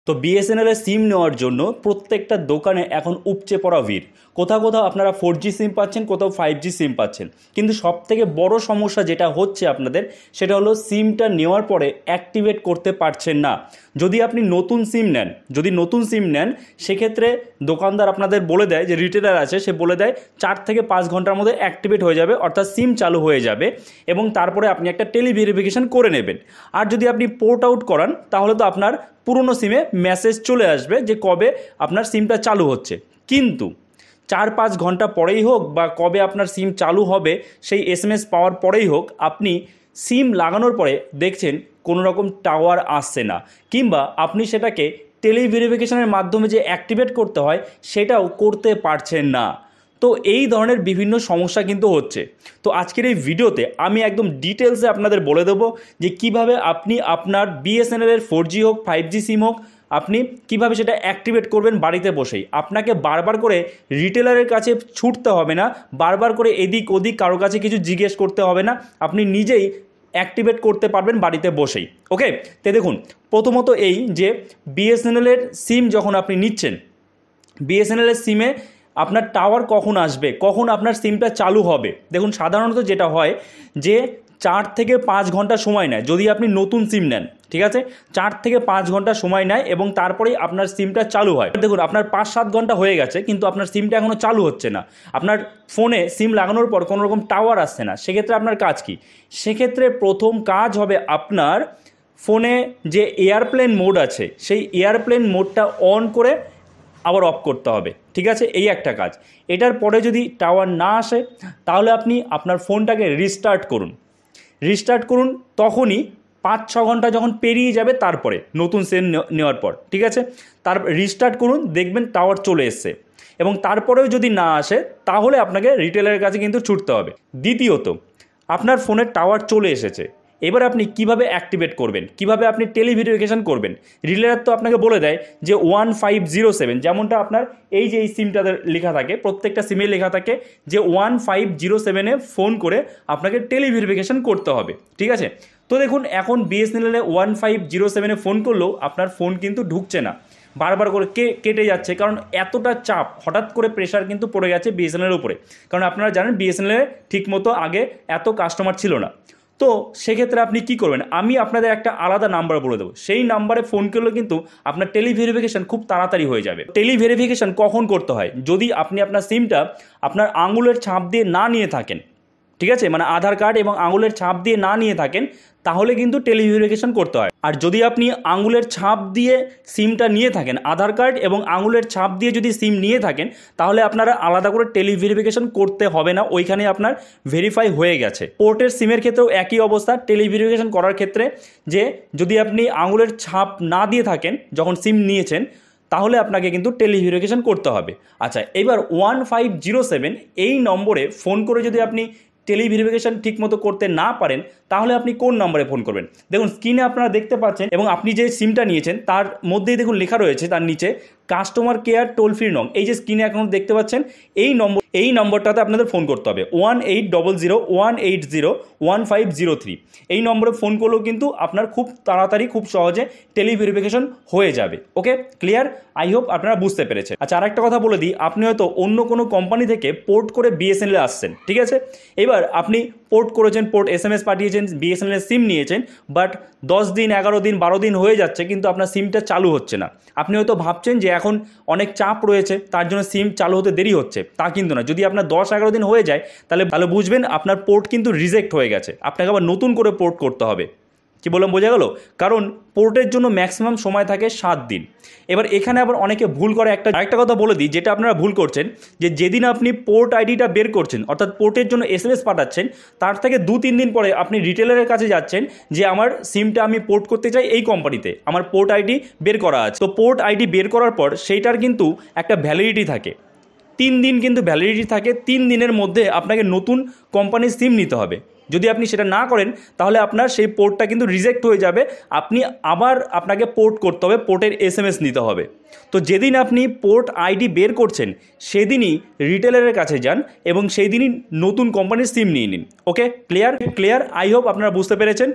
তো বিএসএনএল এর সিম নেওয়ার জন্য প্রত্যেকটা দোকানে এখন উপচে পড়া ভিড়। কোথাও কোথাও আপনারা 4G সিম পাচ্ছেন, কোথাও 5G সিম পাচ্ছেন, কিন্তু সবথেকে বড় সমস্যা যেটা হচ্ছে আপনাদের সেটা হলো সিমটা নেওয়ার পরে অ্যাক্টিভেট করতে পারছেন না। যদি আপনি নতুন সিম নেন সেক্ষেত্রে দোকানদার আপনাদের বলে দেয়, যে রিটেলার আছে সে বলে দেয় 4 থেকে 5 ঘন্টার মধ্যে অ্যাক্টিভেট হয়ে যাবে, অর্থাৎ সিম চালু হয়ে যাবে এবং তারপরে আপনি একটা টেলিভেরিফিকেশন করে নেবেন। আর যদি আপনি পোর্ট আউট করান তাহলে তো আপনার পুরনো সিমে মেসেজ চলে আসবে যে কবে আপনার সিমটা চালু হচ্ছে, কিন্তু 4-5 ঘন্টা পরেই হোক বা কবে আপনার সিম চালু হবে সেই SMS পাওয়ার পরেই হোক, আপনি সিম লাগানোর পরে দেখছেন কোনো রকম টাওয়ার আসছে না, কিংবা আপনি সেটাকে টেলিভেরিফিকেশনের মাধ্যমে যে অ্যাক্টিভেট করতে হয় সেটাও করতে পারছেন না। তো এই ধরনের বিভিন্ন সমস্যা কিন্তু হচ্ছে। তো আজকের এই ভিডিওতে আমি একদম ডিটেলসে আপনাদের বলে দেবো যে কিভাবে আপনি আপনার বিএসএনএলের 4G হোক 5G সিম হোক আপনি কিভাবে সেটা অ্যাক্টিভেট করবেন বাড়িতে বসেই। আপনাকে বারবার করে রিটেলারের কাছে ছুটতে হবে না, বারবার করে এদিক ওদিক কারো কাছে কিছু জিজ্ঞেস করতে হবে না, আপনি নিজেই অ্যাক্টিভেট করতে পারবেন বাড়িতে বসেই। ওকে, তো দেখুন, প্রথমত এই যে বিএসএনএলের সিম যখন আপনি নিচ্ছেন, বিএসএনএলের সিমে আপনার টাওয়ার কখন আসবে, কখন আপনার সিমটা চালু হবে। দেখুন, সাধারণত যেটা হয় যে 4 থেকে 5 ঘন্টা সময় নেয় যদি আপনি নতুন সিম নেন, ঠিক আছে। 4 থেকে 5 ঘন্টা সময় নেয় এবং তারপরেই আপনার সিমটা চালু হয়। দেখুন, আপনার 5-7 ঘন্টা হয়ে গেছে কিন্তু আপনার সিমটা এখনও চালু হচ্ছে না, আপনার ফোনে সিম লাগানোর পর কোনো রকম টাওয়ার আসছে না। সেক্ষেত্রে আপনার কাজ কি? সেক্ষেত্রে প্রথম কাজ হবে আপনার ফোনে যে এয়ারপ্লেন মোড আছে সেই এয়ারপ্লেন মোডটা অন করে আবার অফ করতে হবে, ঠিক আছে। এই একটা কাজ। এটার পরে যদি টাওয়ার না আসে তাহলে আপনি আপনার ফোনটাকে রিস্টার্ট করুন তখনই 5-6 ঘন্টা যখন পেরিয়ে যাবে তারপরে নতুন সিম নেওয়ার পর, ঠিক আছে। তার রিস্টার্ট করুন, দেখবেন টাওয়ার চলে এসছে। এবং তারপরেও যদি না আসে তাহলে আপনাকে রিটেলারের কাছে কিন্তু ছুটতে হবে। দ্বিতীয়ত, আপনার ফোনের টাওয়ার চলে এসেছে, এবার আপনি কিভাবে অ্যাক্টিভেট করবেন, কিভাবে আপনি টেলিভেরিফিকেশন করবেন। রিটেলার তো আপনাকে বলে দেয় যে 1507, যেমনটা আপনার এই যে এই সিমটাতে লেখা থাকে, প্রত্যেকটা সিমে লেখা থাকে যে 1507-এ ফোন করে আপনাকে টেলিভেরিফিকেশন করতে হবে, ঠিক আছে। তো দেখুন, এখন বিএসএনএল 1507-এ ফোন করলেও আপনার ফোন কিন্তু ঢুকছে না, বারবার করে কেটে যাচ্ছে, কারণ এতটা চাপ, হঠাৎ করে প্রেশার কিন্তু পড়ে গেছে বিএসএনএলের উপরে। কারণ আপনারা জানেন বিএসএনএল ঠিকমতো আগে এত কাস্টমার ছিল না। তো সেক্ষেত্রে আপনি কি করবেন, আমি আপনাদের একটা আলাদা নাম্বার বলে দেবো, সেই নাম্বারে ফোন করলে কিন্তু আপনার টেলিভেরিফিকেশন খুব তাড়াতাড়ি হয়ে যাবে। টেলিভেরিফিকেশন কখন করতে হয়? যদি আপনি আপনার সিমটা আপনার আঙুলের ছাপ দিয়ে না নিয়ে থাকেন, ঠিক আছে, মানে আধার কার্ড এবং আঙুলের ছাপ দিয়ে না নিয়ে থাকেন, তাহলে কিন্তু টেলিভেরিফিকেশন করতে হয়। আর যদি আপনি আঙুলের ছাপ দিয়ে সিমটা নিয়ে থাকেন, আধার কার্ড এবং আঙুলের ছাপ দিয়ে যদি সিম নিয়ে থাকেন, তাহলে আপনারা আলাদা করে টেলিভেরিফিকেশন করতে হবে না, ওইখানে আপনার ভেরিফাই হয়ে গেছে। পোর্টের সিমের ক্ষেত্রেও একই অবস্থা, টেলিভেরিফিকেশন করার ক্ষেত্রে যে যদি আপনি আঙুলের ছাপ না দিয়ে থাকেন যখন সিম নিয়েছেন, তাহলে আপনাকে কিন্তু টেলিভেরিফিকেশন করতে হবে। আচ্ছা, এবার 1507 এই নম্বরে ফোন করে যদি আপনি টেলিভেরিফিকেশন ঠিকমতো করতে না পারেন, তাহলে আপনি কোন নম্বরে ফোন করবেন? দেখুন, স্ক্রিনে আপনারা দেখতে পাচ্ছেন এবং আপনি যে সিমটা নিয়েছেন তার মধ্যেই দেখুন লেখা রয়েছে, তার নিচে কাস্টমার কেয়ার টোল ফ্রি নং। এই যে স্ক্রিনে এখন দেখতে পাচ্ছেন এই নম্বরটাতে আপনাদের ফোন করতে হবে, 1800-180-1503। এই নম্বরে ফোন করলেও কিন্তু আপনার খুব তাড়াতাড়ি খুব সহজে টেলিভেরিফিকেশন হয়ে যাবে। ওকে, ক্লিয়ার? আই হোপ আপনারা বুঝতে পেরেছেন। আচ্ছা, আরেকটা কথা বলে দিই, আপনি হয়তো অন্য কোনো কোম্পানি থেকে পোর্ট করে বিএসএনএল আসছেন, ঠিক আছে। এবার আপনি পোর্ট করেছেন, পোর্ট SMS পাঠিয়েছেন, বিএসএনএল সিম নিয়েছেন, বাট 10 দিন 11 দিন 12 দিন হয়ে যাচ্ছে কিন্তু আপনার সিমটা চালু হচ্ছে না। আপনি হয়তো ভাবছেন যে এখন অনেক চাপ রয়েছে তার জন্য সিম চালু হতে দেরি হচ্ছে, তা কিন্তু না। যদি আপনার 10-11 দিন হয়ে যায় তাহলে বুঝবেন আপনার পোর্ট কিন্তু রিজেক্ট হয়ে গেছে, আপনাকে আবার নতুন করে পোর্ট করতে হবে। কি বললাম, বোঝা গেল? কারণ পোর্টের জন্য ম্যাক্সিমাম সময় থাকে 7 দিন। এবার এখানে আবার অনেকে ভুল করে, আরেকটা কথা বলে দিই যেটা আপনারা ভুল করছেন, যে যেদিন আপনি পোর্ট আইডিটা বের করছেন, অর্থাৎ পোর্টের জন্য SMS পাঠাচ্ছেন, তার থেকে 2-3 দিন পরে আপনি রিটেলারের কাছে যাচ্ছেন যে আমার সিমটা আমি পোর্ট করতে চাই এই কোম্পানিতে, আমার পোর্ট আইডি বের করা আছে। তো পোর্ট আইডি বের করার পর সেইটার কিন্তু একটা ভ্যালিডিটি থাকে, 3 দিন কিন্তু ভ্যালিডিটি থাকে। 3 দিনের মধ্যে আপনাকে নতুন কোম্পানির সিম নিতে হবে, যদি আপনি সেটা না করেন তাহলে আপনার সেই পোর্টটা কিন্তু রিজেক্ট হয়ে যাবে, আপনি আবার আপনাকে পোর্ট করতে হবে, পোর্টের SMS নিতে হবে। তো যেদিন আপনি পোর্ট আইডি বের করছেন সেদিনই রিটেলারের কাছে যান এবং সেই দিনই নতুন কোম্পানির সিম নিয়ে নিন। ওকে, ক্লিয়ার। আই হোপ আপনারা বুঝতে পেরেছেন।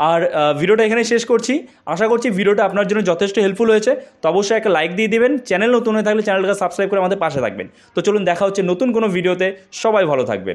আর ভিডিওটা এখানে শেষ করছি। আশা করছি ভিডিওটা আপনার জন্য যথেষ্ট হেল্পফুল হয়েছে। তো অবশ্যই একটা লাইক দিয়ে দিবেন, চ্যানেল নতুন হয়ে থাকলে চ্যানেলটাকে সাবস্ক্রাইব করে আমাদের পাশে থাকবেন। তো চলুন দেখা হচ্ছে নতুন কোনো ভিডিওতে, সবাই ভালো থাকবেন।